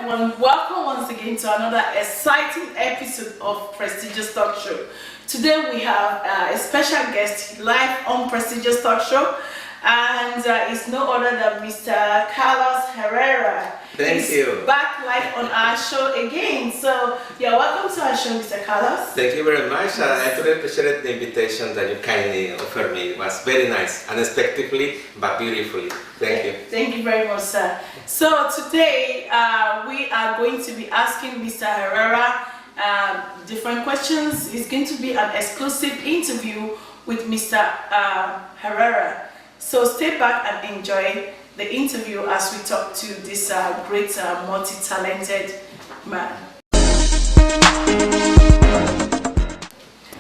everyone, welcome once again to another exciting episode of Prestigious Talk Show. Today we have a special guest live on Prestigious Talk Show, and it's no other than Mr. Carlos Herrera. Thank you. Back live on our show again. So you're welcome to our show, Mr. Carlos. Thank you very much. I truly appreciate the invitation that you kindly offered me. It was very nice, unexpectedly but beautifully. Thank you. Thank you very much, sir. So today we are going to be asking Mr. Herrera different questions. It's going to be an exclusive interview with Mr. Herrera. So stay back and enjoy the interview as we talk to this great multi-talented man.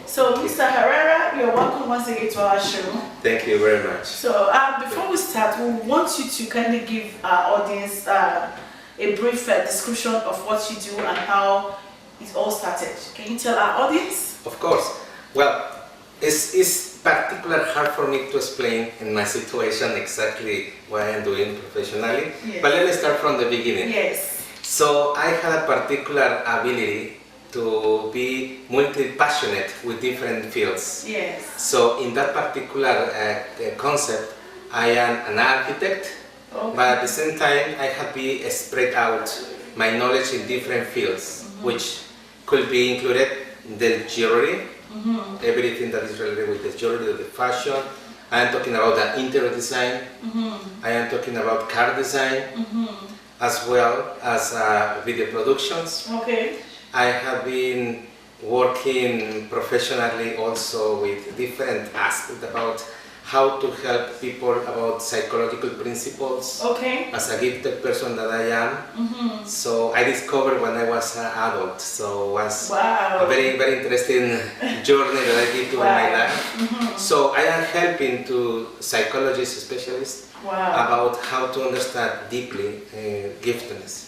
So Mr. Herrera, you're welcome once again to our show. Thank you very much. So before we start, we want you to kindly give our audience a brief description of what you do and how it all started. Can you tell our audience? Of course. Well, it's particularly hard for me to explain in my situation exactly what I am doing professionally. Yes. But let me start from the beginning. Yes. So I had a particular ability to be multi-passionate with different fields. Yes. So in that particular concept, I am an architect, okay, but at the same time I have been spread out my knowledge in different fields, which could be included the jewelry, everything that is related with the jewelry, the fashion. I am talking about the interior design. I am talking about car design, as well as video productions. Okay. I have been working professionally also with different aspects about how to help people about psychological principles. Okay. As a gifted person that I am, so I discovered when I was an adult. So it was a very, very interesting journey that I did during my life. So I am helping to psychologists, specialists about how to understand deeply giftedness.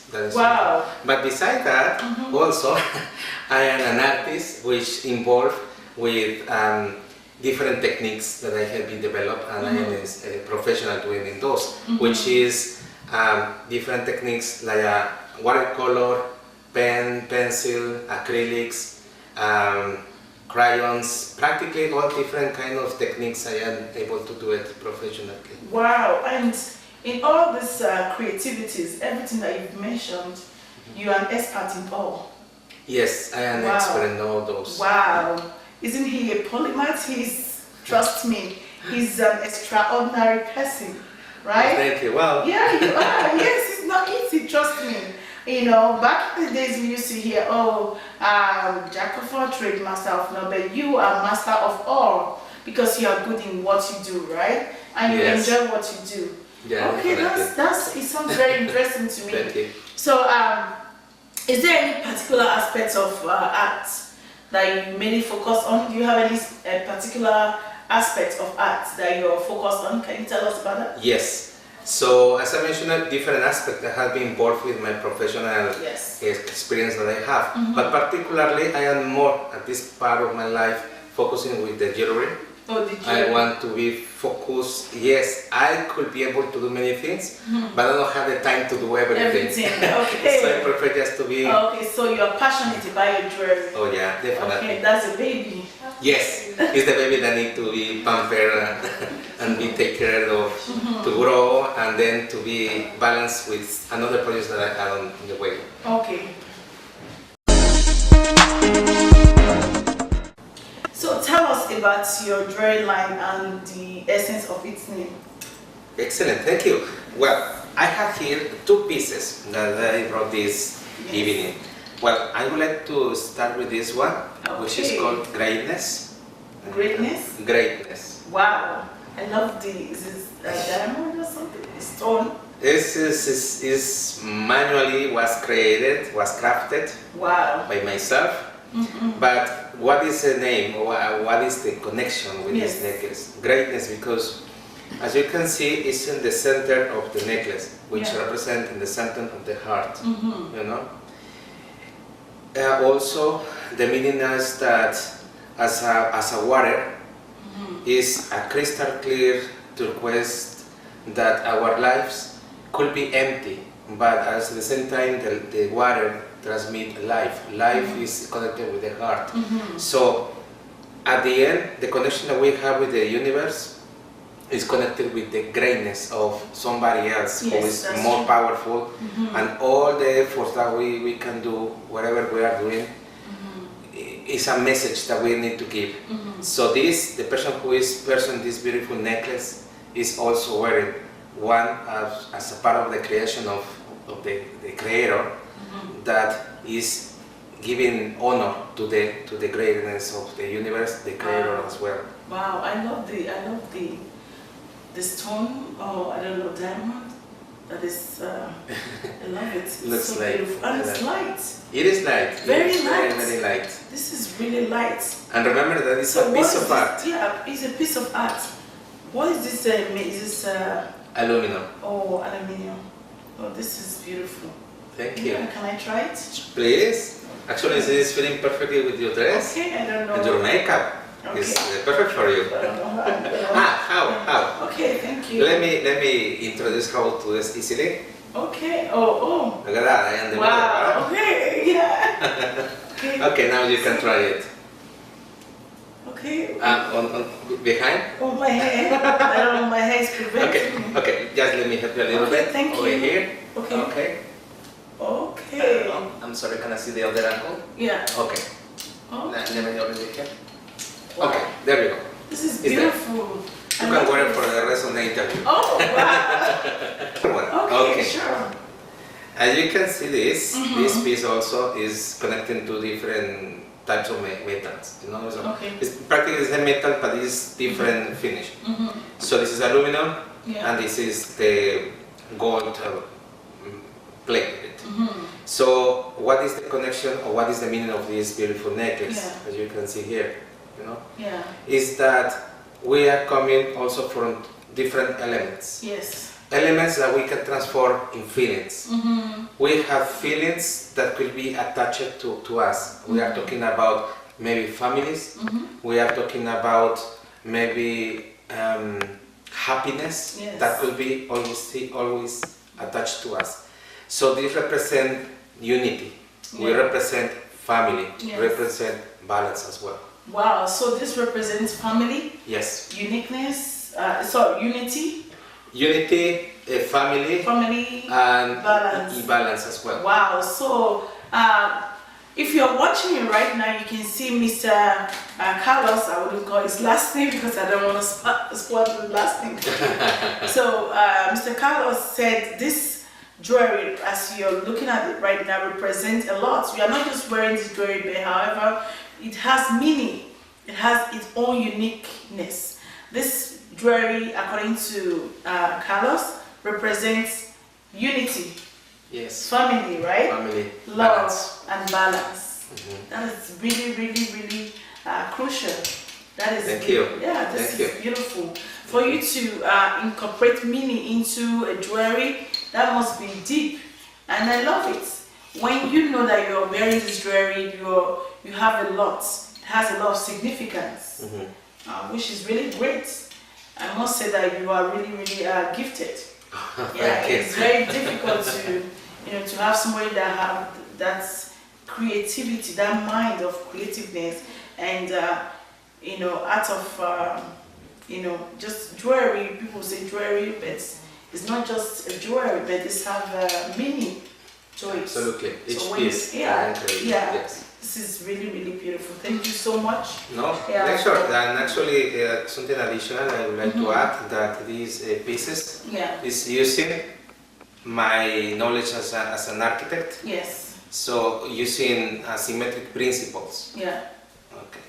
But beside that, also I am an artist, which involved with different techniques that I have been developed, and I am a professional doing in those, which is different techniques like watercolor, pen, pencil, acrylics, crayons, practically all different kind of techniques. I am able to do it professionally. Wow! And in all these creativities, everything that you've mentioned, you are an expert in all. Yes, I am an expert in all those. Wow! Isn't he a polymath? Trust me, he's an extraordinary person, right? Thank you. Wow. Yeah, you are. Yes, it's not easy, trust me. You know, back in the days we used to hear, jack of all trades, master of none, but you are master of all because you are good in what you do, right? And you enjoy what you do. Yeah. Okay, it sounds very interesting to me. Thank you. So, is there any particular aspects of art that you mainly focus on? Do you have any particular aspects of art that you're focused on? Can you tell us about that? Yes. So as I mentioned, different aspects that have been involved with my professional experience that I have. But particularly, I am more at this part of my life focusing with the jewelry. Oh, the jewelry. I want to be focused. Yes, I could be able to do many things, but I don't have the time to do everything. Okay. So I prefer just to be... Okay, so you're passionate about your jewelry. Oh yeah, definitely. Okay, that's a baby. Yes, it's the baby that needs to be pampered and be taken care of, to grow, and then to be balanced with another project that I have on the way. Okay. So tell us about your jewelry line and the essence of its name. Excellent, thank you. Well, I have here two pieces that I brought this evening. Well, I would like to start with this one, which is called Greatness. Greatness? Greatness. Wow, I love is this diamond or something? Stone? This is manually was crafted by myself. But what is the name? What is the connection with this necklace? Greatness, because as you can see, it's in the center of the necklace, which represents in the center of the heart. You know. Also, the meaning is that as a water is a crystal clear turquoise, that our lives could be empty, but at the same time the water transmits life. Life is connected with the heart. So at the end, the connection that we have with the universe is connected with the greatness of somebody else who is more powerful, and all the efforts that we can do, whatever we are doing, is a message that we need to give. So the person who is wearing this beautiful necklace is also wearing one as a part of the creation of the creator, that is giving honor to the greatness of the universe, the creator as well. Wow, I love the stone, or I don't know, diamond. That is, I love it. It's Looks so like beautiful. And it's light. It is light. Very light. Very light. This is really light. And remember that it's a piece of art. Yeah, it's a piece of art. What is this? Is this aluminum. Oh, aluminium. Oh, this is beautiful. Thank you. Can I try it? Please. Actually, this is fitting perfectly with your dress. Okay, I don't know. And your makeup. Okay. It's perfect for you. How? Okay, thank you. Let me introduce how to do this easily. Okay. Oh. Look at that, I am the wow. water, Okay. Yeah. Okay, now you can try it. Okay. On behind. Oh, my hair. I don't know. My hair is preventing me. Okay. Just let me help you a little bit. Thank over you. here. Okay. Okay. I'm sorry. Can I see the other angle? Yeah. Okay. Oh. Let me over here. Wow. Okay. There we go. This is beautiful. You can wear it for the rest of the interview. Oh, wow. Okay, sure. As you can see this piece also is connecting to different types of metals. You know, so it's practically the same metal, but it's different finish. So this is aluminum, and this is the gold plate. So what is the connection, or what is the meaning of this beautiful necklace, as you can see here? You know, is that we are coming also from different elements. Yes. Elements that we can transform in feelings. We have feelings that could be attached to us. We are talking about maybe families. We are talking about maybe happiness that could be always attached to us. So this represents unity. We represent family. Represent balance as well. Wow, so this represents family? Yes. Uniqueness, unity? Unity, family, and balance as well. Wow, so if you're watching me right now, you can see Mr. Carlos. I wouldn't call his last name because I don't want to spoil the last name. So Mr. Carlos said this jewelry, as you're looking at it right now, represents a lot. We are not just wearing this jewelry, but however, it has meaning. It has its own uniqueness. This jewelry, according to Carlos, represents unity. Yes. Family, right? Family. Love and balance. That is really crucial. That is. Thank you. Yeah, this is beautiful. For you to incorporate meaning into a jewelry, that must be deep, and I love it. When you know that you're wearing this jewelry, you have a lot. It has a lot of significance, which is really great. I must say that you are really gifted. Yeah, it's very difficult to have somebody that have that creativity, that mind of creativeness, and out of just jewelry. People say jewelry, but it's not just a jewelry, but it's have meaning to it. Absolutely, each piece. Yes. This is really beautiful. Thank you so much. No, sure. And actually, something additional I would like to add, that these pieces is using my knowledge as an architect. Yes. So using asymmetric principles. Yeah. Okay.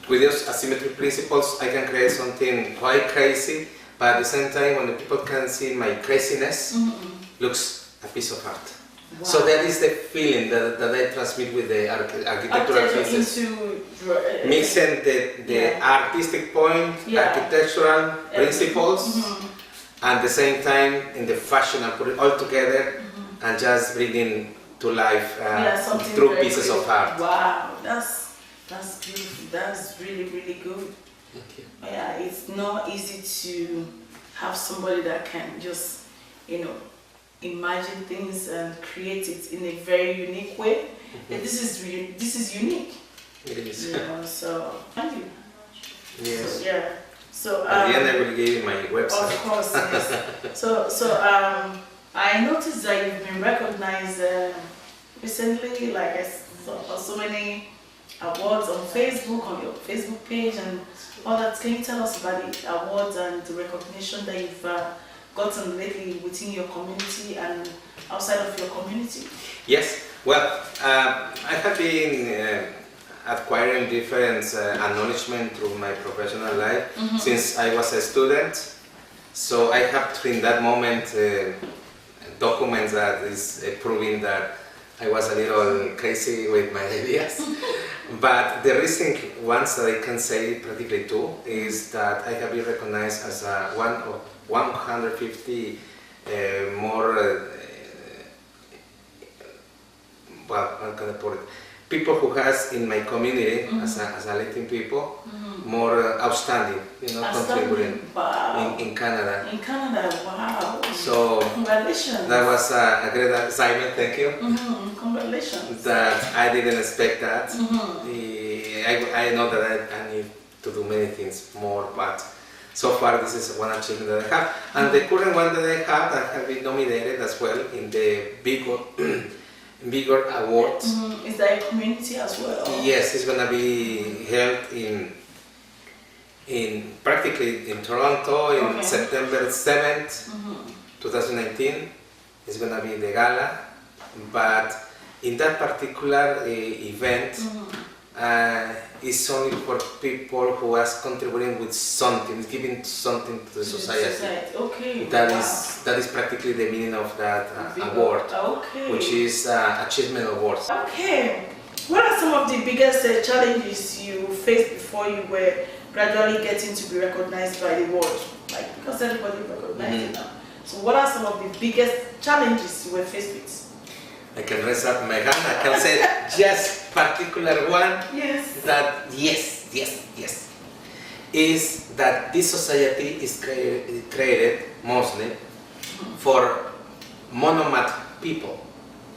With those asymmetric principles, I can create something quite crazy, but at the same time, when the people can see my craziness, looks a piece of art. Wow. So that is the feeling that I transmit with the architectural pieces. Mixing the artistic point, architectural principles, and at the same time in the fashion, and put it all together and just bringing to life through pieces of art. Wow, that's beautiful. That's really good. Thank you. Yeah, it's not easy to have somebody that can just imagine things and create it in a very unique way. And this is unique. It is. You know, so thank you. Yes. So, yeah. So at the end, I will give you my website. Of course, yes. So I noticed that you've been recognized recently, like I saw so many awards on Facebook, on your Facebook page and all that. Can you tell us about the awards and the recognition that you've gotten lately within your community and outside of your community? Yes, well, I have been acquiring different acknowledgement through my professional life since I was a student. So I have in that moment documents that is proving that I was a little crazy with my ideas. But the recent ones that I can say, practically two, is that I have been recognized as one of 150 more, well, how can I put it? People who has in my community as a Latin people more outstanding, you know, contributing in Canada. In Canada, wow! So congratulations. That was a great assignment. Thank you. Congratulations. That I didn't expect that. I know that I need to do many things more, but so far this is one achievement that I have. And the current one that I have been nominated as well in the Bigger Award. Is that a community as well? Yes, it's gonna be held in practically in Toronto in September 7th, 2019. It's gonna be the gala, but in that particular event, it's only for people who are contributing with something, giving something to the society. Okay. That is practically the meaning of that award, which is achievement awards. Okay. What are some of the biggest challenges you faced before you were gradually getting to be recognized by the world? Like, because everybody recognizes it now. So what are some of the biggest challenges you were faced with? I can raise up my hand. I can say just particular one. Yes. That yes, is that this society is created mostly for monomad people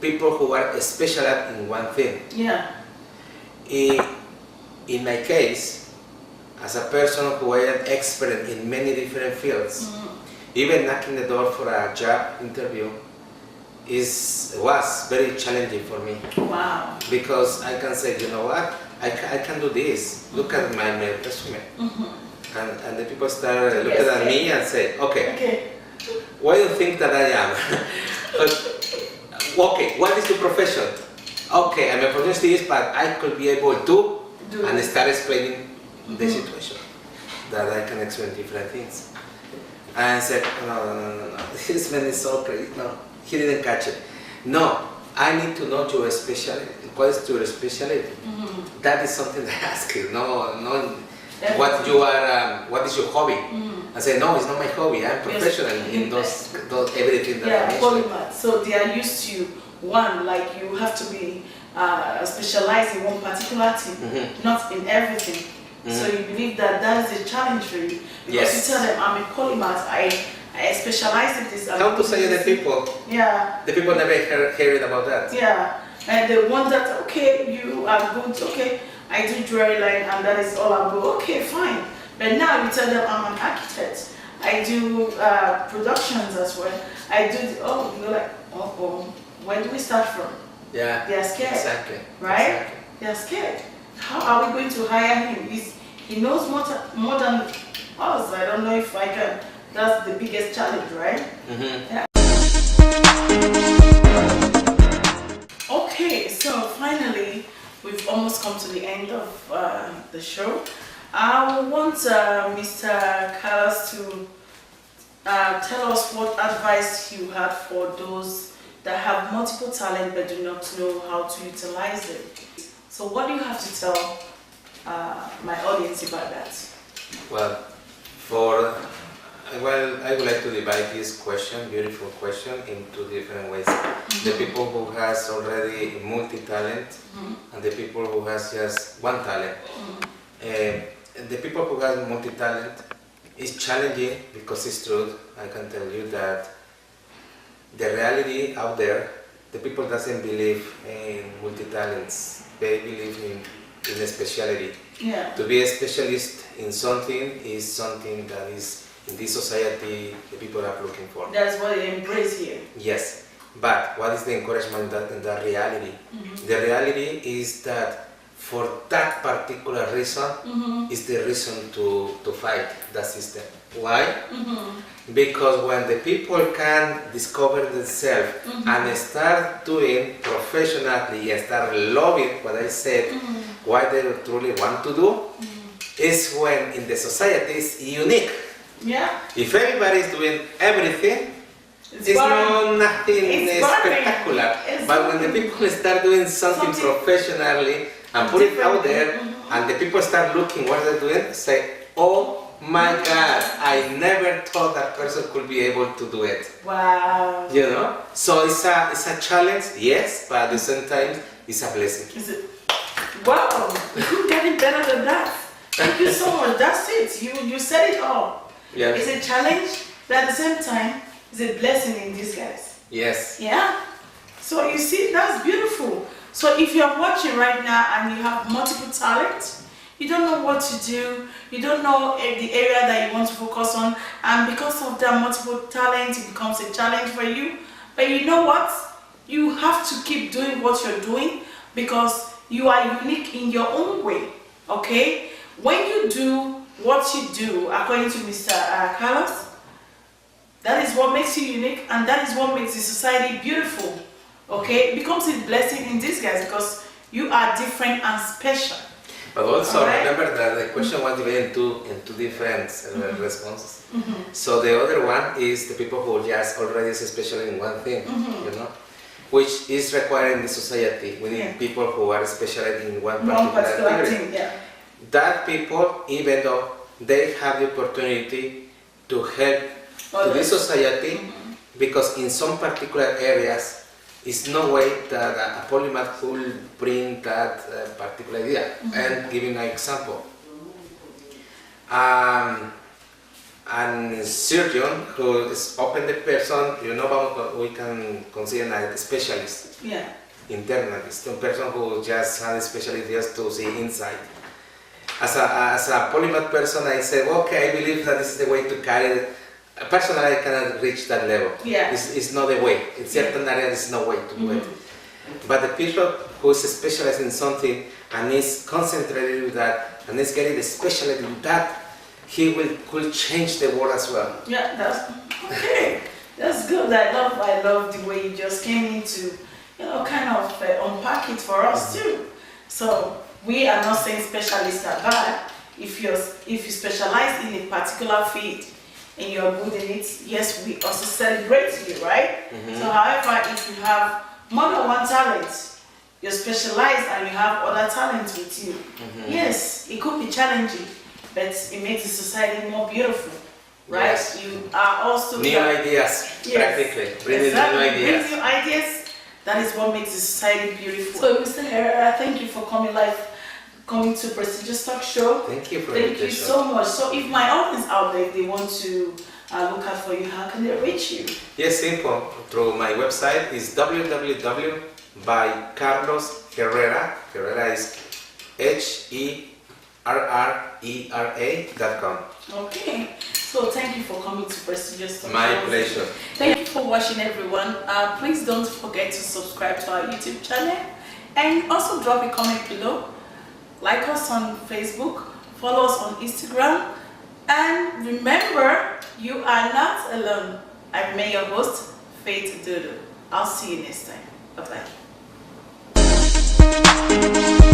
who are specialized in one thing. Yeah. In my case, as a person who is an expert in many different fields, even knocking the door for a job interview was very challenging for me. Wow. Because I can say, you know what, I can do this. Look at my resume. And the people start looking at me and say, okay, what do you think that I am? Okay, what is your profession? Okay, I'm a professional, but I could be able to and start explaining the situation, that I can explain different things. And I said, no, this man is so crazy. No, he didn't catch it. No, I need to know your specialty. What is your specialty? That is something I ask you. No, what is your hobby? I say, no, it's not my hobby. I'm professional in those everything that I mentioned. Polymath. So they are used to one, like you have to be specialized in one particular thing, not in everything. So you believe that is a challenge for you. Because you tell them, I'm a polymath, I specialize in this. How to say the people? Yeah. The people never heard about that. Yeah. And the one that, okay, you are good, okay, I do jewelry line and that is all I do, okay, fine. But now you tell them I'm an architect, I do productions as well, I do, you're like, where do we start from? Yeah. They are scared. Exactly. Right? Exactly. They are scared. How are we going to hire him? He knows more than us. I don't know if I can. That's the biggest challenge, right? Yeah. Okay, so finally, we've almost come to the end of the show. I want Mr. Carlos to tell us what advice you have for those that have multiple talent but do not know how to utilize it. So what do you have to tell my audience about that? Well, I would like to divide this question, beautiful question, into different ways. The people who has already multi-talent and the people who has just one talent. The people who have multi-talent is challenging because it's true. I can tell you that the reality out there, the people doesn't believe in multi-talents. They believe in a specialty. Yeah. To be a specialist in something is something that is in this society the people are looking for. That's what they embrace here. Yes, but what is the encouragement in that reality? Mm-hmm. The reality is that for that particular reason Mm-hmm. is the reason to fight that system. Why? Mm-hmm. Because when the people can discover themselves Mm-hmm. and start doing professionally and start loving what I said, Mm-hmm. what they truly want to do, is when in the society is unique. Yeah. If everybody is doing everything, it's nothing It's spectacular. But when the people start doing something professionally and put it out there, and the people start looking what they're doing, say, oh my God, I never thought that person could be able to do it. Wow. You know? So it's a challenge, yes, but at the same time, it's a blessing. Is it? Wow, you couldn't get it better than that. Thank you so much. That's it. You said it all. Yes. It's a challenge, but at the same time, it's a blessing in disguise. Yes. Yeah. So you see, that's beautiful. So if you're watching right now and you have multiple talents, you don't know what to do, you don't know the area that you want to focus on, and because of that multiple talent, it becomes a challenge for you. But you know what? You have to keep doing what you're doing because you are unique in your own way. Okay? When you do what you do, according to Mr. Carlos, that is what makes you unique, and that is what makes the society beautiful. Okay? It becomes a blessing in disguise because you are different and special. But also remember that the question was divided into different responses. Mm-hmm. So the other one is the people who just already is special in one thing, you know, which is required in the society. We need people who are specialized in one particular activity. Thing, yeah. That people, even though they have the opportunity to help to the society, because in some particular areas, it's no way that a polymath could bring that particular idea. And giving an example, a surgeon who is open the person, you know, we can consider a specialist, internalist, a person who just has a specialist just to see inside. As a polymath person, I say, okay, I believe that this is the way to carry it. Personally, I cannot reach that level. Yeah. It's not the way. In certain areas, there's no way to do it. But the people who is specialized in something and is concentrated with that and is getting the specialty in that, he could change the world as well. Yeah, that's okay. That's good. I love the way you just came into, kind of unpack it for us too. So we are not saying specialists are bad. If you specialize in a particular field and you're good in it, yes, we also celebrate you, right? So however, if you have more than one talent, you're specialized and you have other talents with you, yes, it could be challenging, but it makes the society more beautiful, right? Yes. You are also new ideas, practically. Bringing new ideas. Bring new ideas. That is what makes the society beautiful. So, Mr. Herrera, thank you for coming to Prestigious Talk Show. Thank you for the invitation. Thank you so much. So if my audience out there, if they want to look out for you, how can they reach you? Yes, simple. Through my website is www.carlosherrera. Herrera is HERRERA.com. Okay. So thank you for coming to Prestigious Talk Show. My pleasure. Thank you for watching, everyone. Please don't forget to subscribe to our YouTube channel. And also drop a comment below, like us on Facebook, follow us on Instagram, and remember, you are not alone. I'm your host, Faith Dodo. I'll see you next time. Bye-bye.